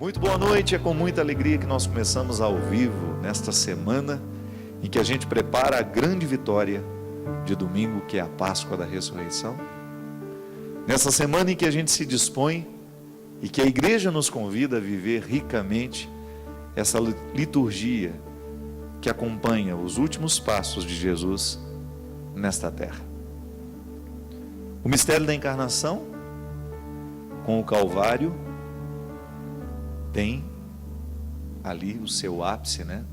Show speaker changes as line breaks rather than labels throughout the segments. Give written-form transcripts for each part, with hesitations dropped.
Muito boa noite, é com muita alegria que nós começamos ao vivo nesta semana em que a gente prepara a grande vitória de domingo, que é a Páscoa da Ressurreição. Nessa semana em que a gente se dispõe e que a igreja nos convida a viver ricamente essa liturgia que acompanha os últimos passos de Jesus nesta terra. O mistério da encarnação, com o Calvário, tem ali o seu ápice, né?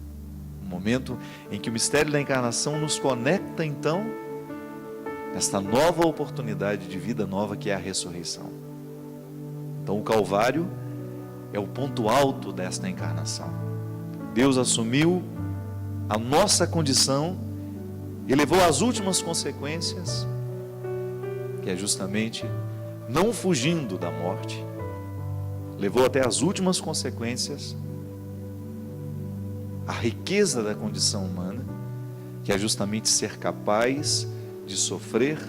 Um momento em que o mistério da encarnação nos conecta, então, nesta nova oportunidade de vida nova que é a ressurreição. Então, o Calvário é o ponto alto desta encarnação. Deus assumiu a nossa condição e levou às últimas consequências, que é justamente não fugindo da morte, levou até as últimas consequências a riqueza da condição humana, que é justamente ser capaz de sofrer,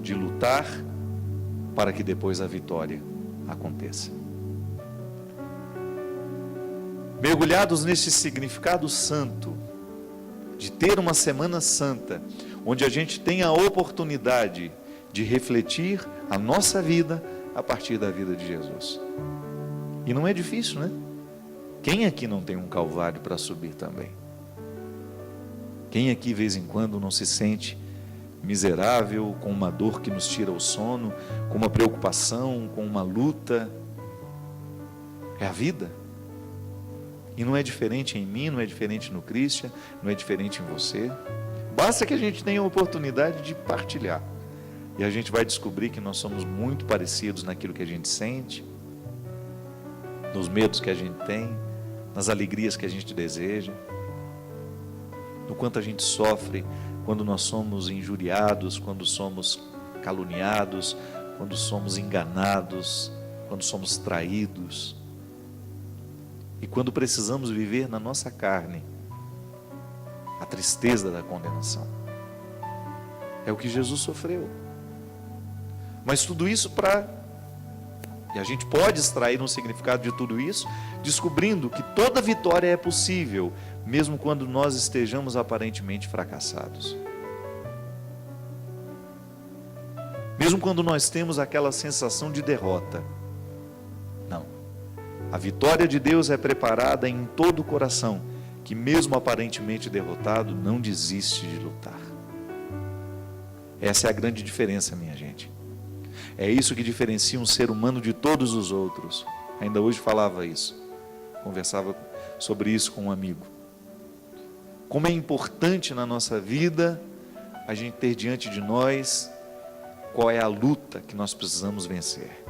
de lutar, para que depois a vitória aconteça. Mergulhados neste significado santo, de ter uma semana santa, onde a gente tem a oportunidade de refletir a nossa vida a partir da vida de Jesus. E não é difícil, né? Quem aqui não tem um Calvário para subir também? Quem aqui, de vez em quando, não se sente miserável, com uma dor que nos tira o sono, com uma preocupação, com uma luta? É a vida. E não é diferente em mim, não é diferente no Christian, não é diferente em você. Basta que a gente tenha a oportunidade de partilhar. E a gente vai descobrir que nós somos muito parecidos naquilo que a gente sente, nos medos que a gente tem, nas alegrias que a gente deseja, no quanto a gente sofre quando nós somos injuriados, quando somos caluniados, quando somos enganados, quando somos traídos, e quando precisamos viver na nossa carne a tristeza da condenação. É o que Jesus sofreu. Mas tudo isso e a gente pode extrair um significado de tudo isso, descobrindo que toda vitória é possível, mesmo quando nós estejamos aparentemente fracassados. Mesmo quando nós temos aquela sensação de derrota. Não. A vitória de Deus é preparada em todo o coração, que mesmo aparentemente derrotado, não desiste de lutar. Essa é a grande diferença, minha gente. É isso que diferencia um ser humano de todos os outros. Ainda hoje falava isso, conversava sobre isso com um amigo. Como é importante na nossa vida a gente ter diante de nós qual é a luta que nós precisamos vencer.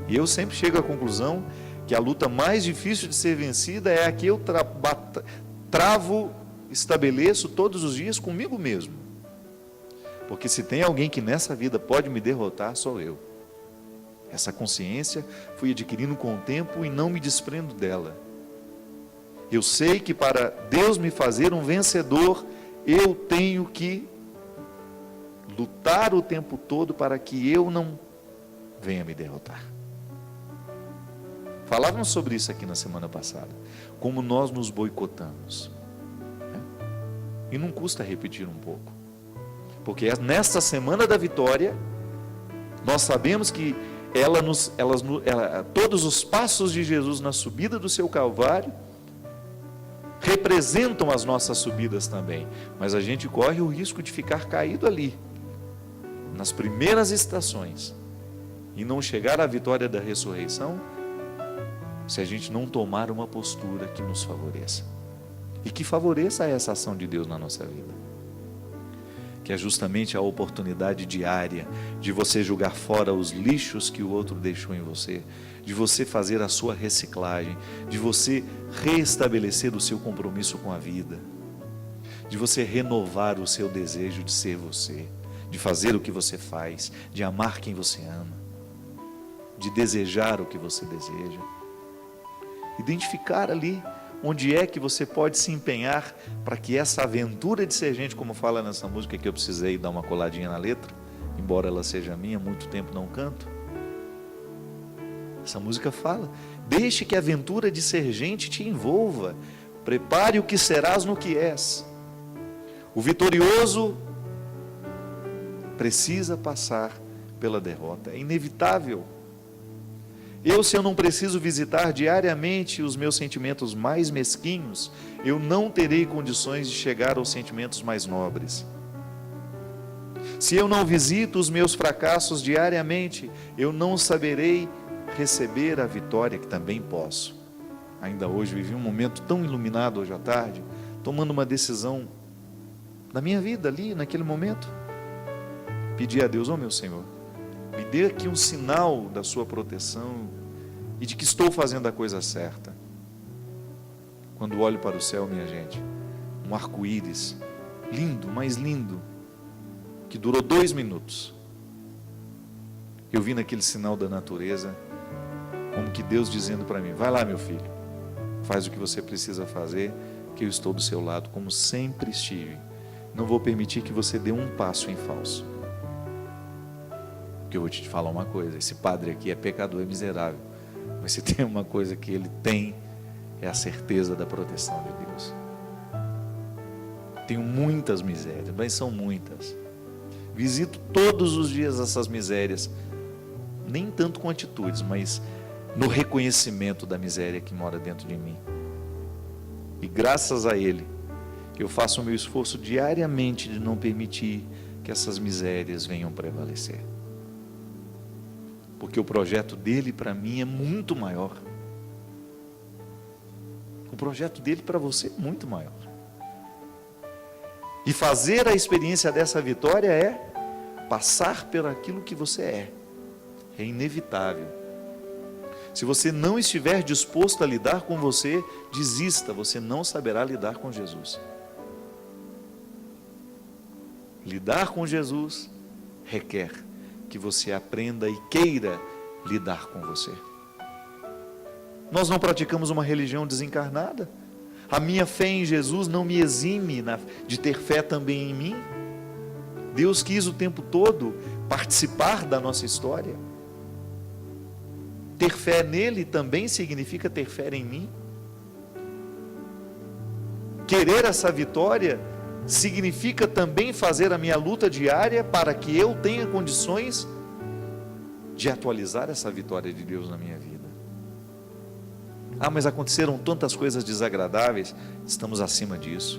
E eu sempre chego à conclusão que a luta mais difícil de ser vencida é a que eu estabeleço todos os dias comigo mesmo. Porque se tem alguém que nessa vida pode me derrotar, sou eu. Essa consciência fui adquirindo com o tempo e não me desprendo dela. Eu sei que para Deus me fazer um vencedor, eu tenho que lutar o tempo todo para que eu não venha me derrotar. Falávamos sobre isso aqui na semana passada, como nós nos boicotamos, né? E não custa repetir um pouco. Porque nesta semana da vitória, nós sabemos que todos os passos de Jesus na subida do seu Calvário representam as nossas subidas também. Mas a gente corre o risco de ficar caído ali, nas primeiras estações, e não chegar à vitória da ressurreição, se a gente não tomar uma postura que nos favoreça. E que favoreça essa ação de Deus na nossa vida. Que é justamente a oportunidade diária de você jogar fora os lixos que o outro deixou em você, de você fazer a sua reciclagem, de você reestabelecer o seu compromisso com a vida, de você renovar o seu desejo de ser você, de fazer o que você faz, de amar quem você ama, de desejar o que você deseja, identificar ali onde é que você pode se empenhar para que essa aventura de ser gente, como fala nessa música que eu precisei dar uma coladinha na letra, embora ela seja minha, há muito tempo não canto, Essa música fala: deixe que a aventura de ser gente te envolva, prepare o que serás no que és. O vitorioso precisa passar pela derrota, é inevitável. Se eu não preciso visitar diariamente os meus sentimentos mais mesquinhos, eu não terei condições de chegar aos sentimentos mais nobres. Se eu não visito os meus fracassos diariamente, eu não saberei receber a vitória que também posso. Ainda hoje vivi um momento tão iluminado hoje à tarde, tomando uma decisão da minha vida ali, naquele momento. Pedi a Deus: ó meu Senhor, me dê aqui um sinal da sua proteção e de que estou fazendo a coisa certa. Quando olho para o céu, minha gente, um arco-íris, lindo, mais lindo, que durou 2 minutos. Eu vi naquele sinal da natureza, como que Deus dizendo para mim: vai lá, meu filho, faz o que você precisa fazer, que eu estou do seu lado, como sempre estive. Não vou permitir que você dê um passo em falso. Porque eu vou te falar uma coisa: esse padre aqui é pecador, é miserável, mas se tem uma coisa que ele tem, é a certeza da proteção de Deus. Tenho muitas misérias, mas são muitas. Visito todos os dias essas misérias, nem tanto com atitudes, mas no reconhecimento da miséria que mora dentro de mim. E graças a Ele, eu faço o meu esforço diariamente de não permitir que essas misérias venham prevalecer. Porque o projeto dele para mim é muito maior. O projeto dele para você é muito maior. E fazer a experiência dessa vitória é passar por aquilo que você é. É inevitável. Se você não estiver disposto a lidar com você, desista, você não saberá lidar com Jesus. Lidar com Jesus requer que você aprenda e queira lidar com você. Nós não praticamos uma religião desencarnada. A minha fé em Jesus não me exime de ter fé também em mim. Deus quis o tempo todo participar da nossa história. Ter fé nele também significa ter fé em mim. Querer essa vitória significa também fazer a minha luta diária para que eu tenha condições de atualizar essa vitória de Deus na minha vida. Mas aconteceram tantas coisas desagradáveis. Estamos acima disso.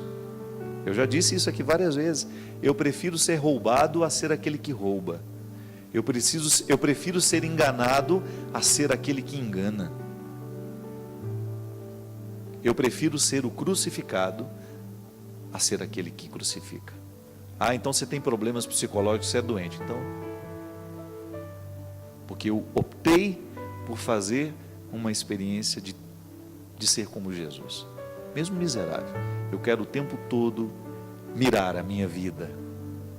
Eu já disse isso aqui várias vezes. Eu prefiro ser roubado a ser aquele que rouba. Eu prefiro ser enganado a ser aquele que engana. Eu prefiro ser o crucificado a ser aquele que crucifica. Então você tem problemas psicológicos, você é doente. Então, porque eu optei por fazer uma experiência de ser como Jesus, mesmo miserável. Eu quero o tempo todo mirar a minha vida,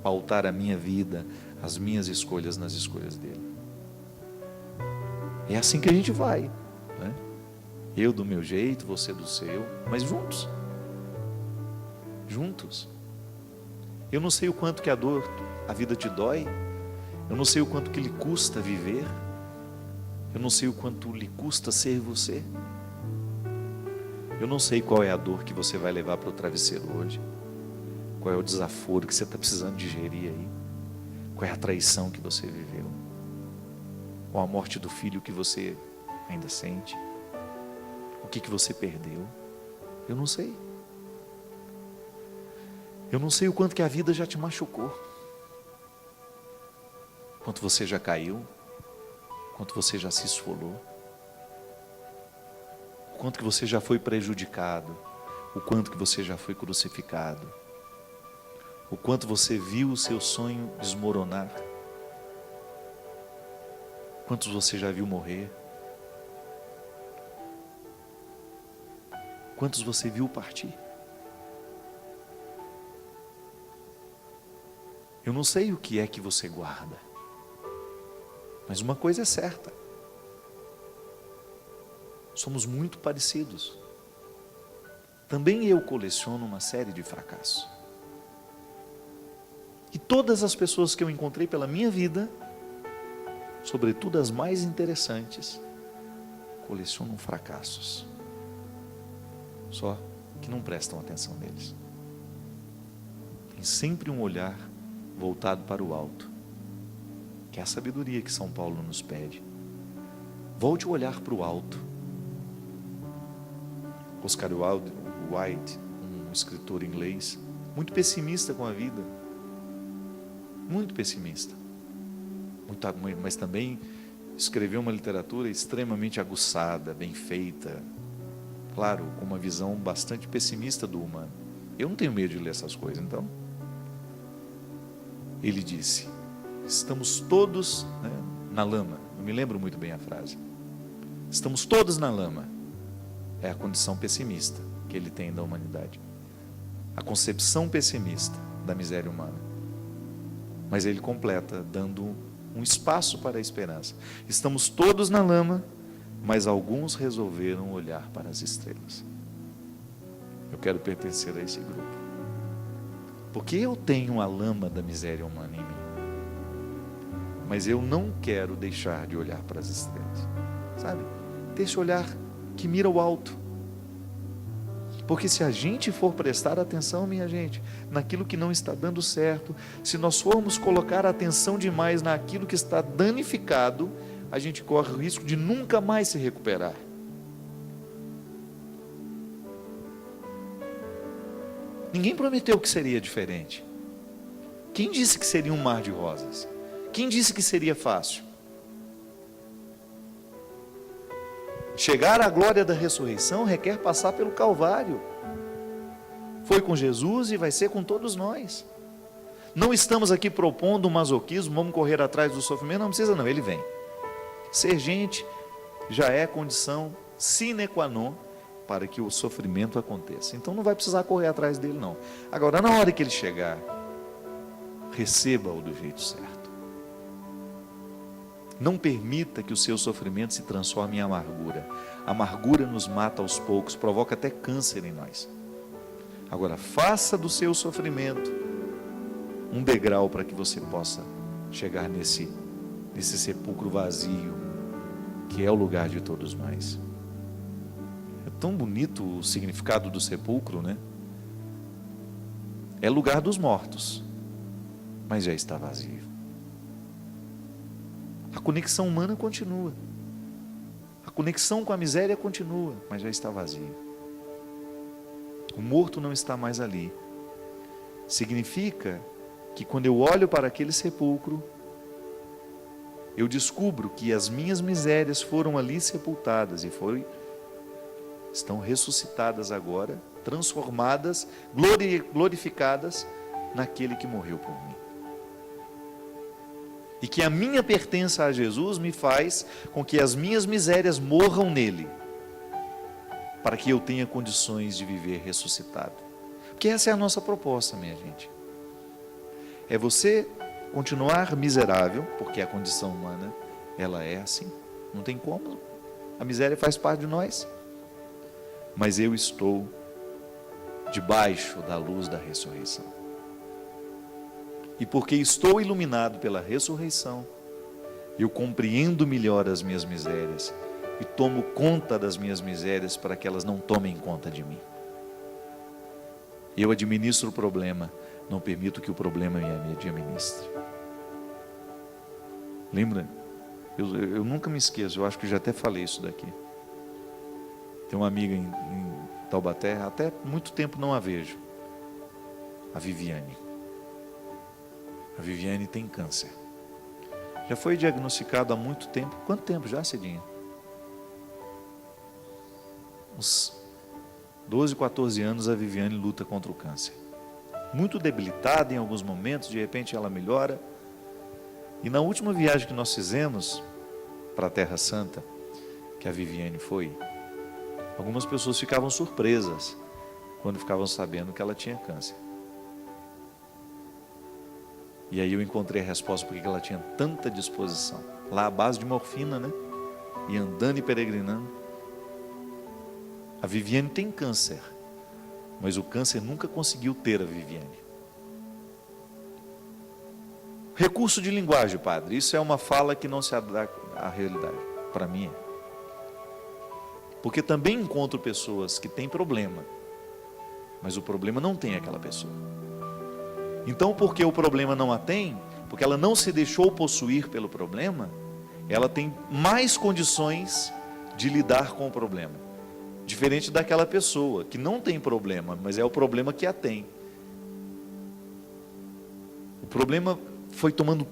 pautar a minha vida, as minhas escolhas nas escolhas dele. É assim que a gente vai, né? Eu do meu jeito, você do seu, mas juntos. Eu não sei o quanto que a vida te dói. Eu não sei o quanto que lhe custa viver. Eu não sei o quanto lhe custa ser você. Eu não sei qual é a dor que você vai levar para o travesseiro hoje. Qual é o desaforo que você está precisando digerir aí. Qual é a traição que você viveu. Ou a morte do filho que você ainda sente. O que você perdeu. Eu não sei. Eu não sei o quanto que a vida já te machucou. Quanto você já caiu. Quanto você já se esfolou. O quanto que você já foi prejudicado. O quanto que você já foi crucificado. O quanto você viu o seu sonho desmoronar. Quantos você já viu morrer. Quantos você viu partir. Eu não sei o que é que você guarda, mas uma coisa é certa: somos muito parecidos. Também eu coleciono uma série de fracassos. E todas as pessoas que eu encontrei pela minha vida, sobretudo as mais interessantes, colecionam fracassos, só que não prestam atenção neles. Tem sempre um olhar voltado para o alto, que é a sabedoria que São Paulo nos pede. Volte o olhar para o alto. Oscar Wilde, um escritor inglês, muito pessimista com a vida, muito pessimista, mas também escreveu uma literatura extremamente aguçada, bem feita, claro, com uma visão bastante pessimista do humano. Eu não tenho medo de ler essas coisas, então. Ele disse: estamos todos, na lama. Não me lembro muito bem a frase. Estamos todos na lama. É a condição pessimista que ele tem da humanidade, a concepção pessimista da miséria humana. Mas ele completa, dando um espaço para a esperança. Estamos todos na lama, mas alguns resolveram olhar para as estrelas. Eu quero pertencer a esse grupo, porque eu tenho a lama da miséria humana em mim, mas eu não quero deixar de olhar para as estrelas, sabe? Ter esse olhar que mira o alto. Porque se a gente for prestar atenção, minha gente, naquilo que não está dando certo, se nós formos colocar atenção demais naquilo que está danificado, a gente corre o risco de nunca mais se recuperar. Ninguém prometeu que seria diferente. Quem disse que seria um mar de rosas? Quem disse que seria fácil? Chegar à glória da ressurreição requer passar pelo Calvário. Foi com Jesus e vai ser com todos nós. Não estamos aqui propondo um masoquismo, vamos correr atrás do sofrimento, não precisa não, ele vem. Ser gente já é condição sine qua non para que o sofrimento aconteça. Então não vai precisar correr atrás dele não. Agora, na hora que ele chegar, receba-o do jeito certo. Não permita que o seu sofrimento se transforme em amargura. A amargura nos mata aos poucos, provoca até câncer em nós. Agora, faça do seu sofrimento um degrau para que você possa chegar nesse sepulcro vazio, que é o lugar de todos nós. É tão bonito o significado do sepulcro, né? É lugar dos mortos, mas já está vazio. A conexão humana continua. A conexão com a miséria continua, mas já está vazio. O morto não está mais ali. Significa que quando eu olho para aquele sepulcro, eu descubro que as minhas misérias foram ali sepultadas e estão ressuscitadas agora, transformadas, glorificadas naquele que morreu por mim. E que a minha pertença a Jesus me faz com que as minhas misérias morram nele, para que eu tenha condições de viver ressuscitado. Porque essa é a nossa proposta, minha gente. É você continuar miserável, porque a condição humana, ela é assim, não tem como. A miséria faz parte de nós. Mas eu estou debaixo da luz da ressurreição. E porque estou iluminado pela ressurreição, eu compreendo melhor as minhas misérias e tomo conta das minhas misérias para que elas não tomem conta de mim. Eu administro o problema, não permito que o problema me administre. Lembra? Eu nunca me esqueço, eu acho que já até falei isso daqui. Tem uma amiga em Taubaté, até muito tempo não a vejo, a Viviane. A Viviane tem câncer. Já foi diagnosticado há muito tempo. Quanto tempo já, Cidinha? Uns 12, 14 anos a Viviane luta contra o câncer. Muito debilitada em alguns momentos, de repente ela melhora. E na última viagem que nós fizemos para a Terra Santa, que a Viviane foi, algumas pessoas ficavam surpresas quando ficavam sabendo que ela tinha câncer. E aí eu encontrei a resposta porque ela tinha tanta disposição. Lá à base de morfina, né? E andando e peregrinando. A Viviane tem câncer, mas o câncer nunca conseguiu ter a Viviane. Recurso de linguagem, padre. Isso é uma fala que não se adapta à realidade. Para mim é. Porque também encontro pessoas que têm problema, mas o problema não tem aquela pessoa. Então, porque o problema não a tem, porque ela não se deixou possuir pelo problema, ela tem mais condições de lidar com o problema. Diferente daquela pessoa que não tem problema, mas é o problema que a tem. O problema foi tomando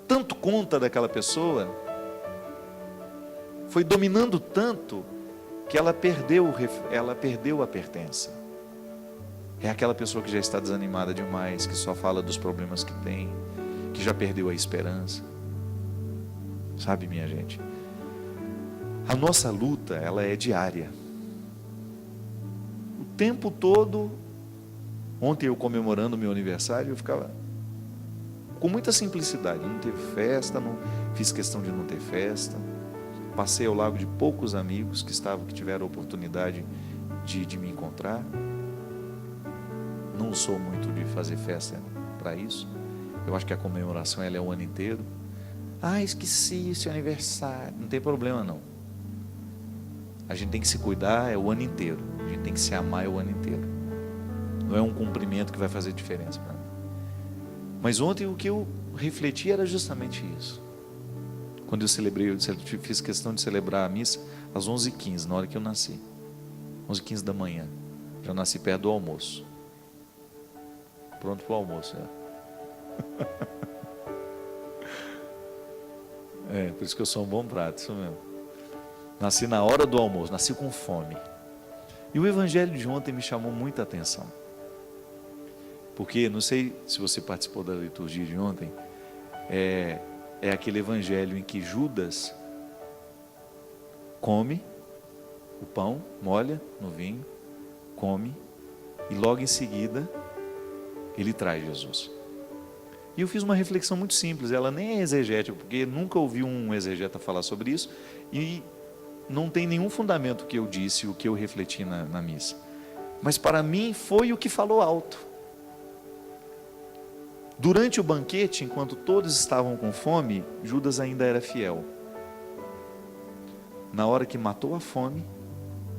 tanto conta daquela pessoa, foi dominando tanto, que ela perdeu a pertença. É aquela pessoa que já está desanimada demais, que só fala dos problemas que tem, que já perdeu a esperança. Sabe, minha gente, a nossa luta, ela é diária. O tempo todo. Ontem eu comemorando o meu aniversário, eu ficava com muita simplicidade. Não teve festa, não fiz questão de não ter festa. Passei ao lado de poucos amigos que tiveram a oportunidade de me encontrar. Não sou muito de fazer festa para isso. Eu acho que a comemoração ela é o ano inteiro. Esqueci esse aniversário. Não tem problema não. A gente tem que se cuidar o ano inteiro. A gente tem que se amar o ano inteiro. Não é um cumprimento que vai fazer diferença para mim. Mas ontem o que eu refleti era justamente isso. Quando eu fiz questão de celebrar a missa às 11h15, na hora que eu nasci. 11h15 da manhã. Já nasci perto do almoço. Pronto para o almoço, por isso que eu sou um bom prato, isso mesmo. Nasci na hora do almoço, nasci com fome. E o evangelho de ontem me chamou muita atenção. Porque, não sei se você participou da liturgia de ontem, é aquele evangelho em que Judas come o pão, molha no vinho, come, e logo em seguida ele traz Jesus. E eu fiz uma reflexão muito simples, ela nem é exegética, porque nunca ouvi um exegeta falar sobre isso, e não tem nenhum fundamento que eu disse, o que eu refleti na missa. Mas para mim foi o que falou alto. Durante o banquete, enquanto todos estavam com fome, Judas ainda era fiel. Na hora que matou a fome,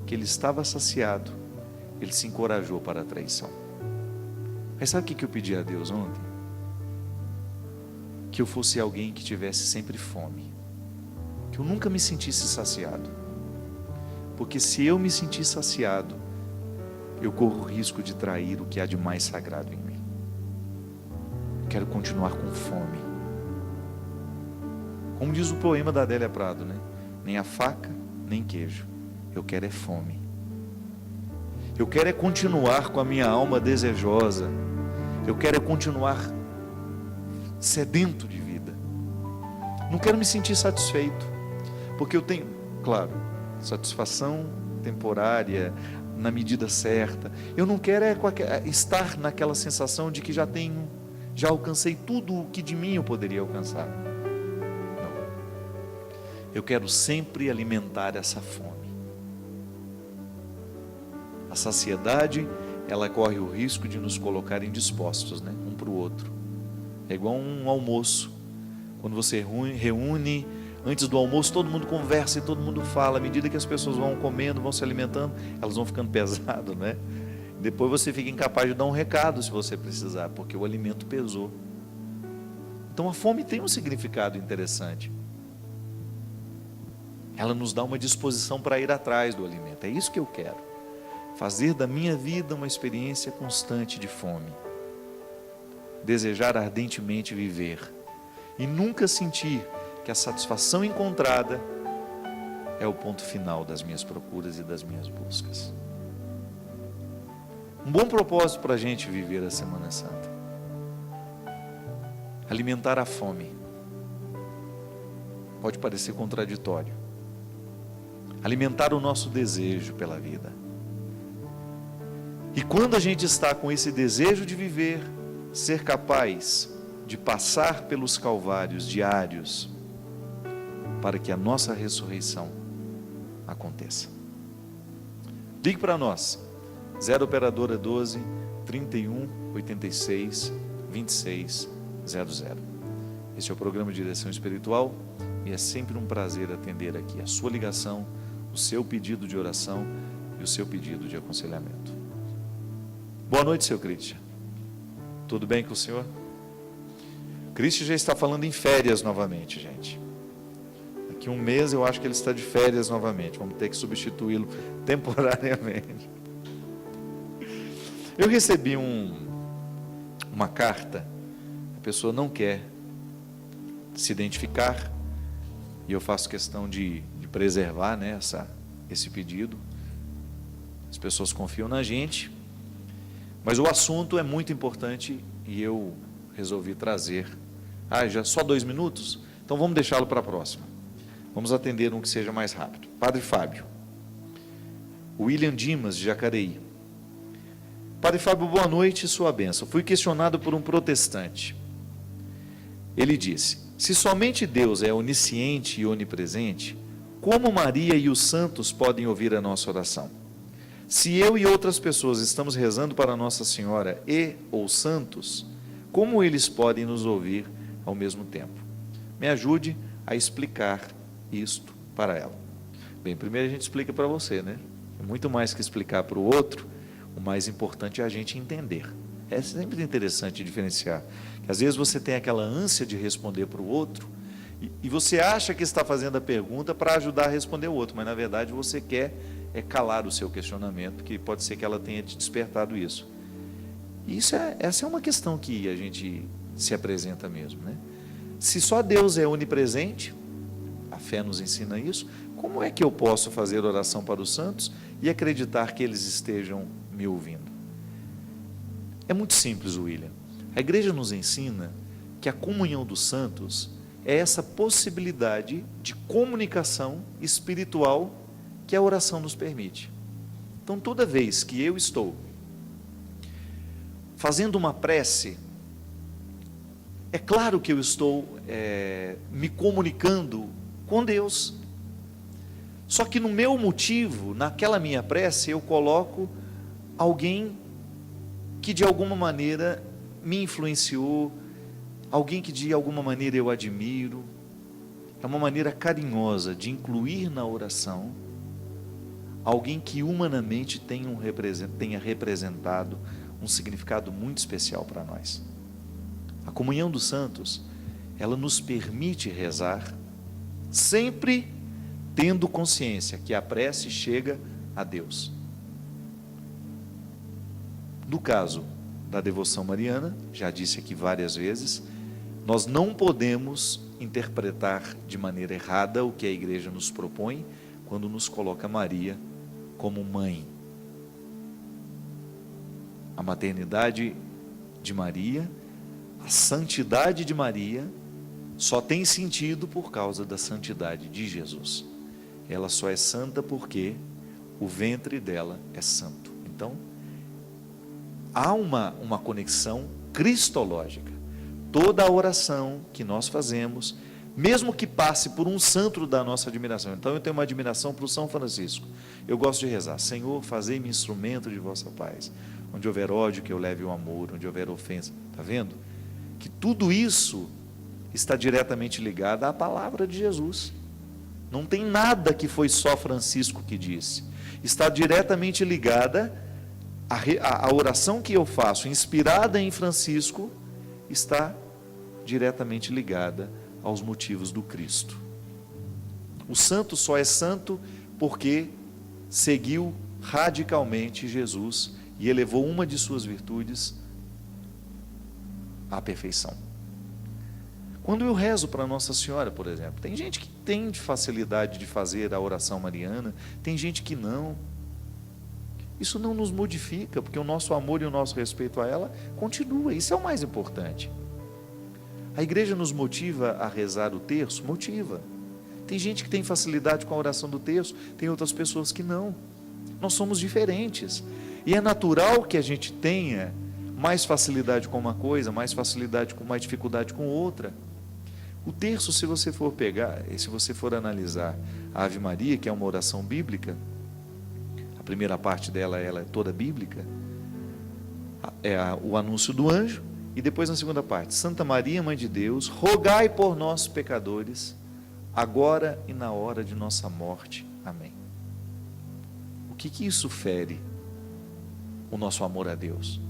que ele estava saciado, ele se encorajou para a traição. Mas sabe o que eu pedi a Deus ontem? Que eu fosse alguém que tivesse sempre fome, que eu nunca me sentisse saciado, porque se eu me sentir saciado, eu corro o risco de trair o que há de mais sagrado em mim. Quero continuar com fome. Como diz o poema da Adélia Prado, né? Nem a faca, nem queijo. Eu quero é fome. Eu quero é continuar com a minha alma desejosa. Eu quero é continuar sedento de vida. Não quero me sentir satisfeito, porque eu tenho, claro, satisfação temporária, na medida certa. Eu não quero estar naquela sensação de que já alcancei tudo o que de mim eu poderia alcançar. Não. Eu quero sempre alimentar essa fome. A saciedade, ela corre o risco de nos colocar indispostos, né? Um para o outro. É igual um almoço. Quando você reúne, antes do almoço todo mundo conversa e todo mundo fala. À medida que as pessoas vão comendo, vão se alimentando, elas vão ficando pesadas, né? Depois você fica incapaz de dar um recado se você precisar, porque o alimento pesou. Então a fome tem um significado interessante. Ela nos dá uma disposição para ir atrás do alimento. É isso que eu quero. Fazer da minha vida uma experiência constante de fome. Desejar ardentemente viver. E nunca sentir que a satisfação encontrada é o ponto final das minhas procuras e das minhas buscas. Um bom propósito para a gente viver a Semana Santa. Alimentar a fome. Pode parecer contraditório. Alimentar o nosso desejo pela vida. E quando a gente está com esse desejo de viver, ser capaz de passar pelos calvários diários para que a nossa ressurreição aconteça. Ligue para nós, 0 operadora 12 31 86 26 00. Esse é o programa de Direção Espiritual e é sempre um prazer atender aqui a sua ligação, o seu pedido de oração e o seu pedido de aconselhamento. Boa noite, seu Christian. Tudo bem com o senhor? O Christian já está falando em férias novamente, gente. Daqui um mês eu acho que ele está de férias novamente. Vamos ter que substituí-lo temporariamente. Eu recebi uma carta, a pessoa não quer se identificar, e eu faço questão de preservar, né, esse pedido. As pessoas confiam na gente, mas o assunto é muito importante e eu resolvi trazer. Já só 2 minutos? Então vamos deixá-lo para a próxima. Vamos atender um que seja mais rápido. Padre Fábio. William Dimas, de Jacareí. Padre Fábio, boa noite e sua bênção. Fui questionado por um protestante. Ele disse: se somente Deus é onisciente e onipresente, como Maria e os santos podem ouvir a nossa oração? Se eu e outras pessoas estamos rezando para Nossa Senhora e ou santos, como eles podem nos ouvir ao mesmo tempo? Me ajude a explicar isto para ela. Bem, primeiro a gente explica para você, né? É muito mais que explicar para o outro, o mais importante é a gente entender. É sempre interessante diferenciar. Que às vezes você tem aquela ânsia de responder para o outro, e você acha que está fazendo a pergunta para ajudar a responder o outro, mas na verdade você quer calar o seu questionamento, porque pode ser que ela tenha te despertado isso. E essa é uma questão que a gente se apresenta mesmo, né? Se só Deus é onipresente, a fé nos ensina isso, como é que eu posso fazer oração para os santos e acreditar que eles estejam me ouvindo? É muito simples, William. A igreja nos ensina que a comunhão dos santos é essa possibilidade de comunicação espiritual que a oração nos permite. Então, toda vez que eu estou fazendo uma prece, é claro que eu estou me comunicando com Deus. Só que no meu motivo, naquela minha prece, eu coloco alguém que de alguma maneira me influenciou, alguém que de alguma maneira eu admiro. É uma maneira carinhosa de incluir na oração alguém que humanamente tenha representado um significado muito especial para nós. A comunhão dos santos, ela nos permite rezar, sempre tendo consciência que a prece chega a Deus. No caso da devoção mariana, já disse aqui várias vezes, nós não podemos interpretar de maneira errada o que a igreja nos propõe quando nos coloca Maria como mãe. A maternidade de Maria, a santidade de Maria, só tem sentido por causa da santidade de Jesus. Ela só é santa porque o ventre dela é santo. Então, há uma conexão cristológica. Toda a oração que nós fazemos, mesmo que passe por um santo da nossa admiração. Então eu tenho uma admiração para o São Francisco. Eu gosto de rezar: Senhor, fazei-me instrumento de vossa paz. Onde houver ódio, que eu leve o amor. Onde houver ofensa. Está vendo? Que tudo isso está diretamente ligado à palavra de Jesus. Não tem nada que foi só Francisco que disse. Está diretamente ligada a oração que eu faço, inspirada em Francisco, está diretamente ligada aos motivos do Cristo. O santo só é santo porque seguiu radicalmente Jesus e elevou uma de suas virtudes à perfeição. Quando eu rezo para Nossa Senhora, por exemplo, tem gente que tem facilidade de fazer a oração mariana, tem gente que não. Isso não nos modifica, porque o nosso amor e o nosso respeito a ela continua. Isso é o mais importante. A igreja nos motiva a rezar o terço? Motiva. Tem gente que tem facilidade com a oração do terço, tem outras pessoas que não. Nós somos diferentes. E é natural que a gente tenha mais facilidade com uma coisa, mais dificuldade com outra. O terço, se você for pegar, e se você for analisar a Ave Maria, que é uma oração bíblica, a primeira parte dela ela é toda bíblica, é o anúncio do anjo, e depois na segunda parte: Santa Maria, Mãe de Deus, rogai por nós pecadores, agora e na hora de nossa morte. Amém. o que isso fere o nosso amor a Deus?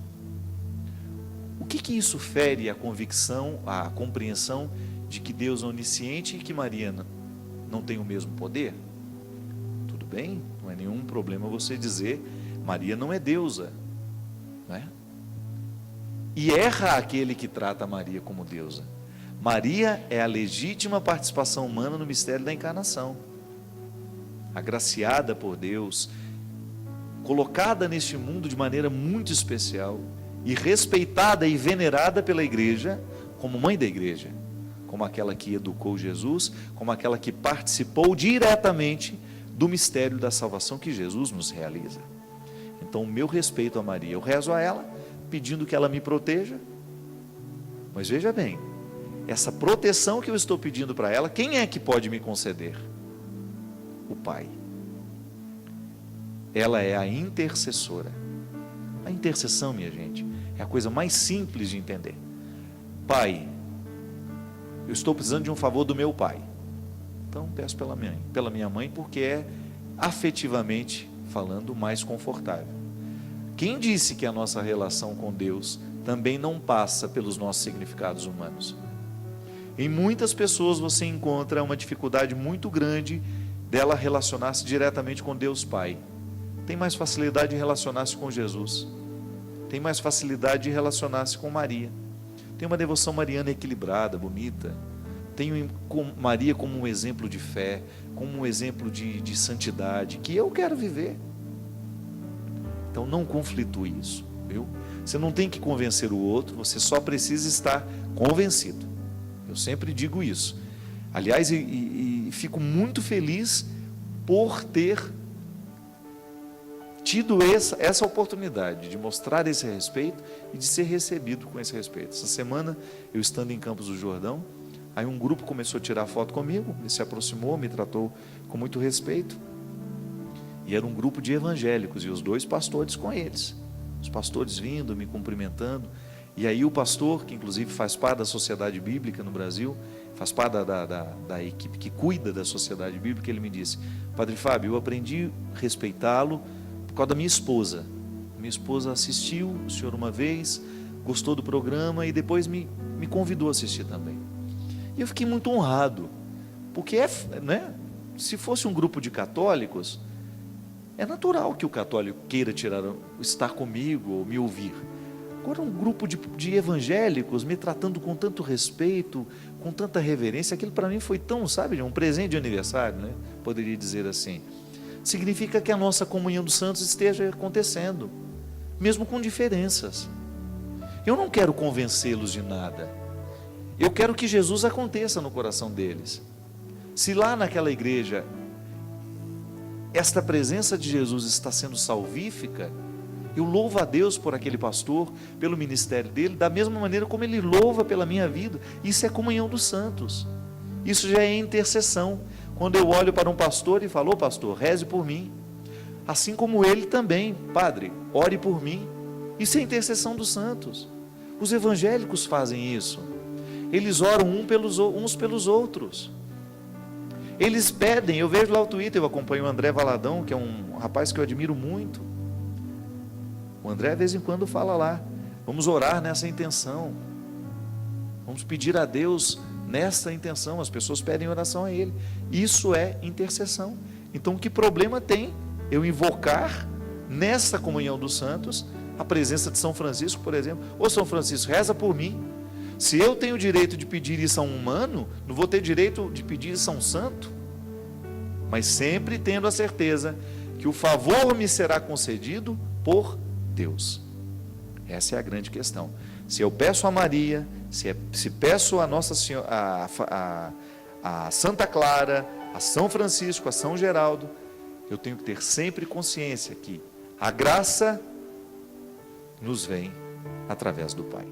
O que isso fere a convicção, a compreensão de que Deus é onisciente e que Maria não tem o mesmo poder? Tudo bem, não é nenhum problema você dizer, Maria não é deusa, não é? E erra aquele que trata Maria como deusa. Maria é a legítima participação humana no mistério da encarnação, agraciada por Deus, colocada neste mundo de maneira muito especial e respeitada e venerada pela igreja como mãe da igreja, como aquela que educou Jesus, como aquela que participou diretamente do mistério da salvação que Jesus nos realiza. Então, o meu respeito a Maria, eu rezo a ela, pedindo que ela me proteja, mas veja bem, essa proteção que eu estou pedindo para ela, quem é que pode me conceder? O Pai. Ela é a intercessora. A intercessão, minha gente, é a coisa mais simples de entender. Pai, eu estou precisando de um favor do meu pai, então peço pela minha mãe, porque é afetivamente falando mais confortável. Quem disse que a nossa relação com Deus também não passa pelos nossos significados humanos? Em muitas pessoas você encontra uma dificuldade muito grande dela relacionar-se diretamente com Deus Pai. Tem mais facilidade de relacionar-se com Jesus, tem mais facilidade de relacionar-se com Maria, tem uma devoção mariana equilibrada, bonita, tem Maria como um exemplo de fé, como um exemplo de santidade, que eu quero viver. Então não conflitue isso, viu? Você não tem que convencer o outro, você só precisa estar convencido. Eu sempre digo isso. Aliás, e fico muito feliz por ter tido essa oportunidade de mostrar esse respeito e de ser recebido com esse respeito. Essa semana, eu estando em Campos do Jordão, aí um grupo começou a tirar foto comigo, ele se aproximou, me tratou com muito respeito, e era um grupo de evangélicos, e os 2 pastores com eles, os pastores vindo, me cumprimentando, e aí o pastor, que inclusive faz parte da Sociedade Bíblica no Brasil, faz parte da equipe que cuida da Sociedade Bíblica, ele me disse, Padre Fábio, eu aprendi a respeitá-lo por causa da minha esposa. Minha esposa assistiu o senhor uma vez, gostou do programa e depois me convidou a assistir também. E eu fiquei muito honrado, porque se fosse um grupo de católicos, é natural que o católico queira estar comigo ou me ouvir. Agora um grupo de evangélicos me tratando com tanto respeito, com tanta reverência, aquilo para mim foi tão, sabe, um presente de aniversário, né? Poderia dizer assim. Significa que a nossa comunhão dos santos esteja acontecendo, mesmo com diferenças. Eu não quero convencê-los de nada, eu quero que Jesus aconteça no coração deles. Se lá naquela igreja, esta presença de Jesus está sendo salvífica, eu louvo a Deus por aquele pastor, pelo ministério dele, da mesma maneira como ele louva pela minha vida. Isso é comunhão dos santos, isso já é intercessão. Quando eu olho para um pastor e falo, pastor, reze por mim, assim como ele também, padre, ore por mim, isso é intercessão dos santos. Os evangélicos fazem isso, eles oram uns pelos outros, eles pedem. Eu vejo lá o Twitter, eu acompanho o André Valadão, que é um rapaz que eu admiro muito. O André de vez em quando fala lá, vamos orar nessa intenção, vamos pedir a Deus nessa intenção. As pessoas pedem oração a Ele, isso é intercessão. Então que problema tem eu invocar nessa comunhão dos santos a presença de São Francisco, por exemplo? Ô São Francisco, reza por mim. Se eu tenho o direito de pedir isso a um humano, não vou ter direito de pedir isso a um santo? Mas sempre tendo a certeza que o favor me será concedido por Deus. Essa é a grande questão. Se eu peço a Maria, se peço a Nossa Senhora, a Santa Clara, a São Francisco, a São Geraldo, eu tenho que ter sempre consciência que a graça nos vem através do Pai.